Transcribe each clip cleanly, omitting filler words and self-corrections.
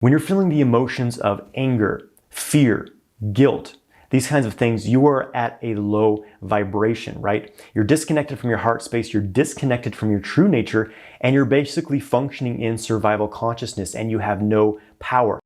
When you're feeling the emotions of anger, fear, guilt, these kinds of things, you are at a low vibration, right? You're disconnected from your heart space, you're disconnected from your true nature, and you're basically functioning in survival consciousness and you have no power.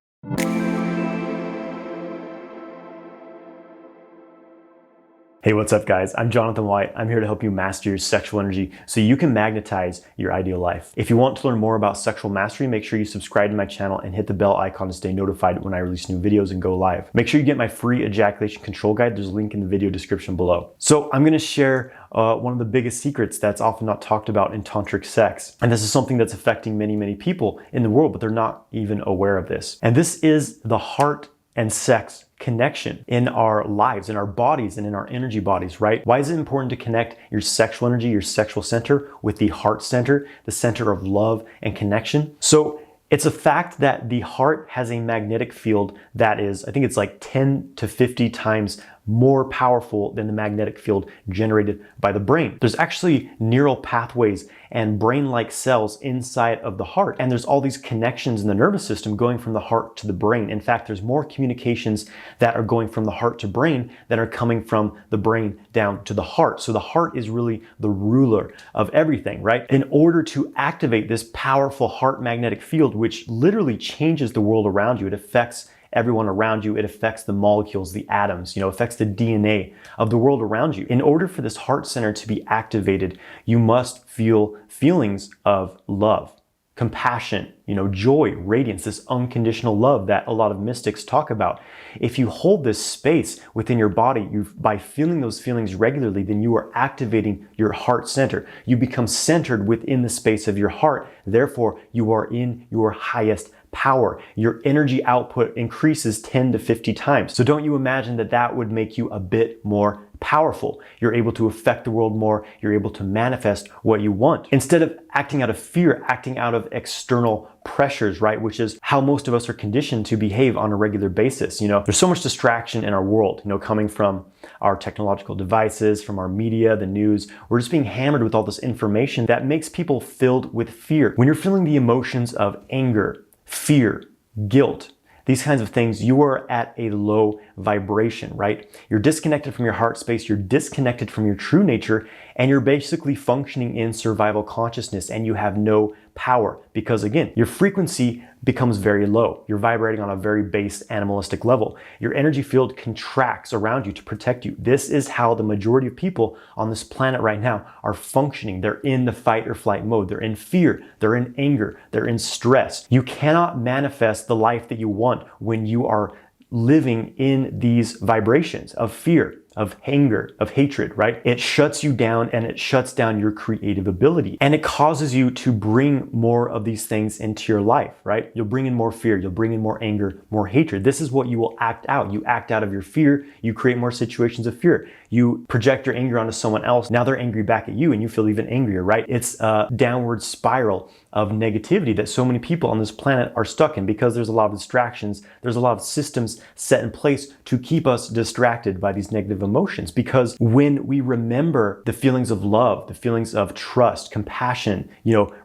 Hey, what's up guys? I'm Jonathan White. I'm here to help you master your sexual energy so you can magnetize your ideal life. If you want to learn more about sexual mastery, make sure you subscribe to my channel and hit the bell icon to stay notified when I release new videos and go live. Make sure you get my free ejaculation control guide. There's a link in the video description below. So I'm gonna share one of the biggest secrets that's often not talked about in tantric sex. And this is something that's affecting many people in the world, but they're not even aware of this. And this is the heart and sex connection in our lives, in our bodies, and in our energy bodies, right? Why is it important to connect your sexual energy, your sexual center, with the heart center, the center of love and connection? So it's a fact that the heart has a magnetic field that is, I think it's like 10 to 50 times more powerful than the magnetic field generated by the brain. There's actually neural pathways and brain-like cells inside of the heart. And there's all these connections in the nervous system going from the heart to the brain. In fact, there's more communications that are going from the heart to brain than are coming from the brain down to the heart. So the heart is really the ruler of everything, right? In order to activate this powerful heart magnetic field, which literally changes the world around you, it affects everyone around you, it affects the molecules, the atoms, affects the DNA of the world around you. In order for this heart center to be activated, you must feel feelings of love, compassion, joy, radiance, this unconditional love that a lot of mystics talk about. If you hold this space within your body, by feeling those feelings regularly, then you are activating your heart center. You become centered within the space of your heart. Therefore, you are in your highest power. Your energy output increases 10 to 50 times. So don't you imagine that that would make you a bit more powerful? You're able to affect the world more. You're able to manifest what you want. Instead of acting out of fear, acting out of external pressures, right? Which is how most of us are conditioned to behave on a regular basis. There's so much distraction in our world, coming from our technological devices, from our media, the news. We're just being hammered with all this information that makes people filled with fear. When you're feeling the emotions of anger, fear, guilt, these kinds of things, you are at a low vibration, right? You're disconnected from your heart space, you're disconnected from your true nature, and you're basically functioning in survival consciousness and you have no power because, again, your frequency becomes very low. You're vibrating on a very base animalistic level. Your energy field contracts around you to protect you. This is how the majority of people on this planet right now are functioning. They're in the fight or flight mode. They're in fear. They're in anger. They're in stress. You cannot manifest the life that you want when you are living in these vibrations of fear, of anger, of hatred, right? It shuts you down and it shuts down your creative ability. And it causes you to bring more of these things into your life, right? You'll bring in more fear, you'll bring in more anger, more hatred. This is what you will act out. You act out of your fear, you create more situations of fear. You project your anger onto someone else. Now they're angry back at you and you feel even angrier, right? It's a downward spiral of negativity that so many people on this planet are stuck in because there's a lot of distractions. There's a lot of systems set in place to keep us distracted by these negative emotions. Because when we remember the feelings of love, the feelings of trust, compassion,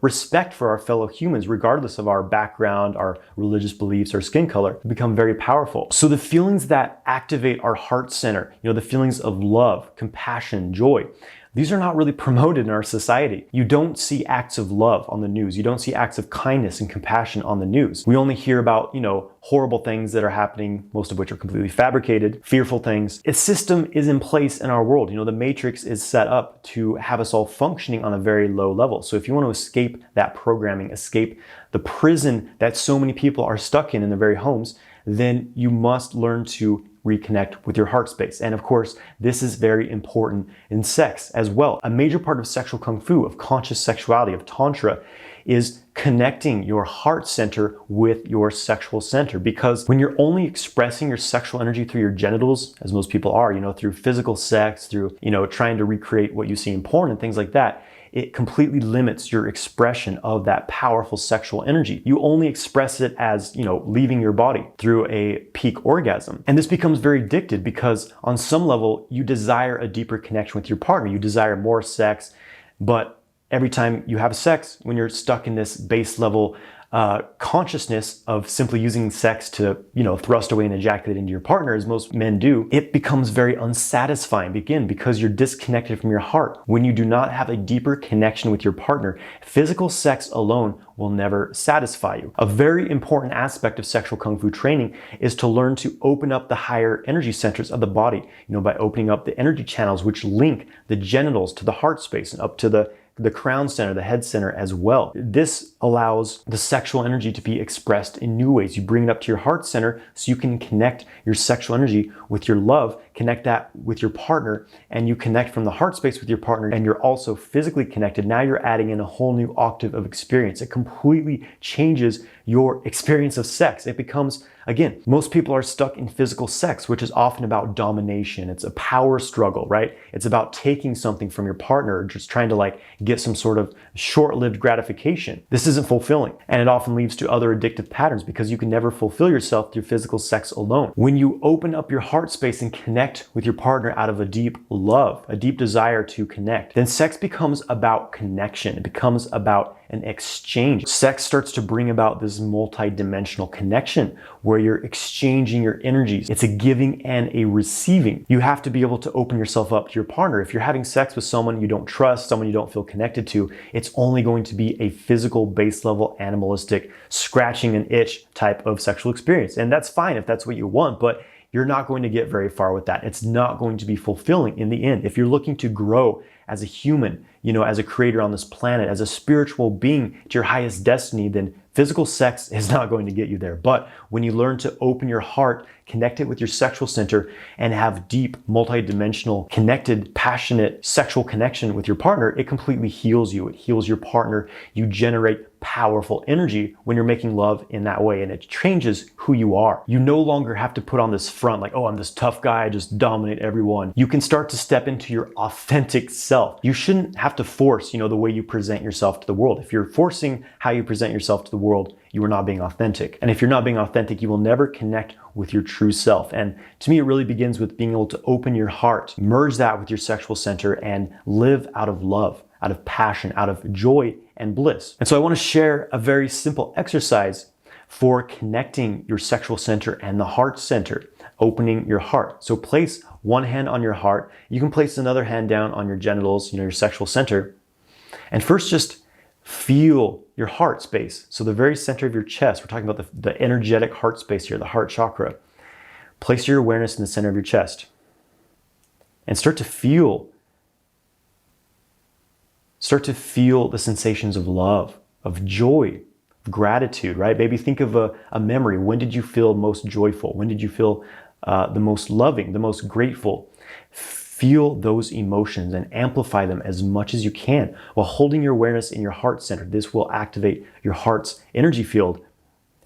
respect for our fellow humans, regardless of our background, our religious beliefs, or skin color, become very powerful. So the feelings that activate our heart center, the feelings of love, compassion, joy, these are not really promoted in our society. You don't see acts of love on the news. You don't see acts of kindness and compassion on the news. We only hear about, horrible things that are happening, most of which are completely fabricated, fearful things. A system is in place in our world. The matrix is set up to have us all functioning on a very low level. So if you want to escape that programming, escape the prison that so many people are stuck in their very homes, then you must learn to reconnect with your heart space. And of course, this is very important in sex as well. A major part of sexual kung fu, of conscious sexuality, of tantra, is connecting your heart center with your sexual center. Because when you're only expressing your sexual energy through your genitals, as most people are, through physical sex, through, trying to recreate what you see in porn and things like that, it completely limits your expression of that powerful sexual energy. You only express it as, leaving your body through a peak orgasm. And this becomes very addictive because on some level, you desire a deeper connection with your partner. You desire more sex, but every time you have sex, when you're stuck in this base level consciousness of simply using sex to, thrust away and ejaculate into your partner, as most men do, it becomes very unsatisfying. Again, because you're disconnected from your heart. When you do not have a deeper connection with your partner, physical sex alone will never satisfy you. A very important aspect of sexual kung fu training is to learn to open up the higher energy centers of the body, by opening up the energy channels which link the genitals to the heart space and up to the crown center, the head center as well. This allows the sexual energy to be expressed in new ways. You bring it up to your heart center so you can connect your sexual energy with your love, connect that with your partner, and you connect from the heart space with your partner, and you're also physically connected. Now you're adding in a whole new octave of experience. It completely changes your experience of sex. It becomes, again, most people are stuck in physical sex, which is often about domination. It's a power struggle, right? It's about taking something from your partner, just trying to get some sort of short-lived gratification. This isn't fulfilling, and it often leads to other addictive patterns because you can never fulfill yourself through physical sex alone. When you open up your heart space and connect with your partner out of a deep love, a deep desire to connect, then sex becomes about connection. It becomes about an exchange. Sex starts to bring about this multi-dimensional connection where you're exchanging your energies. It's a giving and a receiving. You have to be able to open yourself up to your partner. If you're having sex with someone you don't trust, someone you don't feel connected to, it's only going to be a physical, base level, animalistic, scratching an itch type of sexual experience. And that's fine if that's what you want, but you're not going to get very far with that. It's not going to be fulfilling in the end. If you're looking to grow as a human, as a creator on this planet, as a spiritual being to your highest destiny, then physical sex is not going to get you there. But when you learn to open your heart, connect it with your sexual center, and have deep, multidimensional, connected, passionate sexual connection with your partner, it completely heals you. It heals your partner. You generate powerful energy when you're making love in that way, and it changes who you are. You no longer have to put on this front like, oh, I'm this tough guy, I just dominate everyone. You can start to step into your authentic self. You shouldn't have to force, the way you present yourself to the world. If you're forcing how you present yourself to the world, you are not being authentic. And if you're not being authentic, you will never connect with your true self. And to me, it really begins with being able to open your heart, merge that with your sexual center, and live out of love, out of passion, out of joy and bliss. And so I want to share a very simple exercise for connecting your sexual center and the heart center, opening your heart. So place one hand on your heart. You can place another hand down on your genitals, your sexual center. And first just feel your heart space. So the very center of your chest, we're talking about the energetic heart space here, the heart chakra. Place your awareness in the center of your chest and start to feel the sensations of love, of joy, of gratitude, right? Maybe think of a memory. When did you feel most joyful? When did you feel the most loving, the most grateful? Feel those emotions and amplify them as much as you can while holding your awareness in your heart center. This will activate your heart's energy field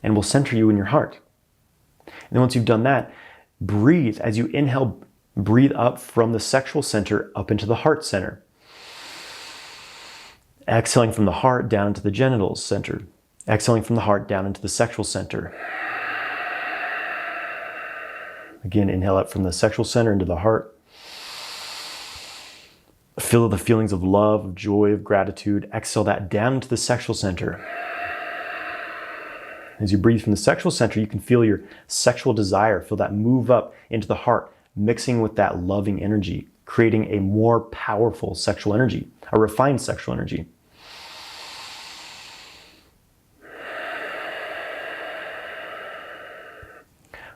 and will center you in your heart. And then once you've done that, breathe. As you inhale, breathe up from the sexual center up into the heart center. Exhaling from the heart down into the genitals center. Exhaling from the heart down into the sexual center. Again, inhale up from the sexual center into the heart. Feel the feelings of love, of joy, of gratitude. Exhale that down into the sexual center. As you breathe from the sexual center, you can feel your sexual desire. Feel that move up into the heart, mixing with that loving energy, creating a more powerful sexual energy, a refined sexual energy.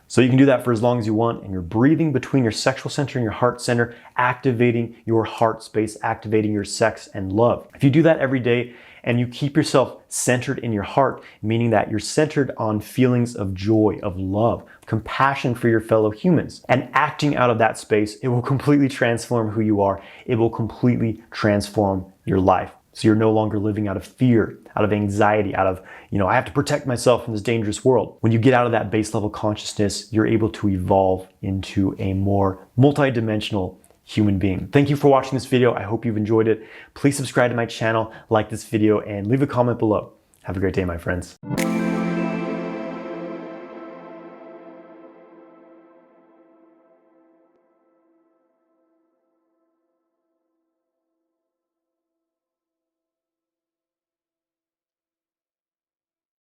So you can do that for as long as you want, and you're breathing between your sexual center and your heart center, activating your heart space, activating your sex and love. If you do that every day and you keep yourself centered in your heart, meaning that you're centered on feelings of joy, of love, compassion for your fellow humans, and acting out of that space, it will completely transform who you are. It will completely transform your life. So you're no longer living out of fear, out of anxiety, out of, I have to protect myself from this dangerous world. When you get out of that base level consciousness, you're able to evolve into a more multidimensional human being. Thank you for watching this video. I hope you've enjoyed it. Please subscribe to my channel, like this video, and leave a comment below. Have a great day, my friends.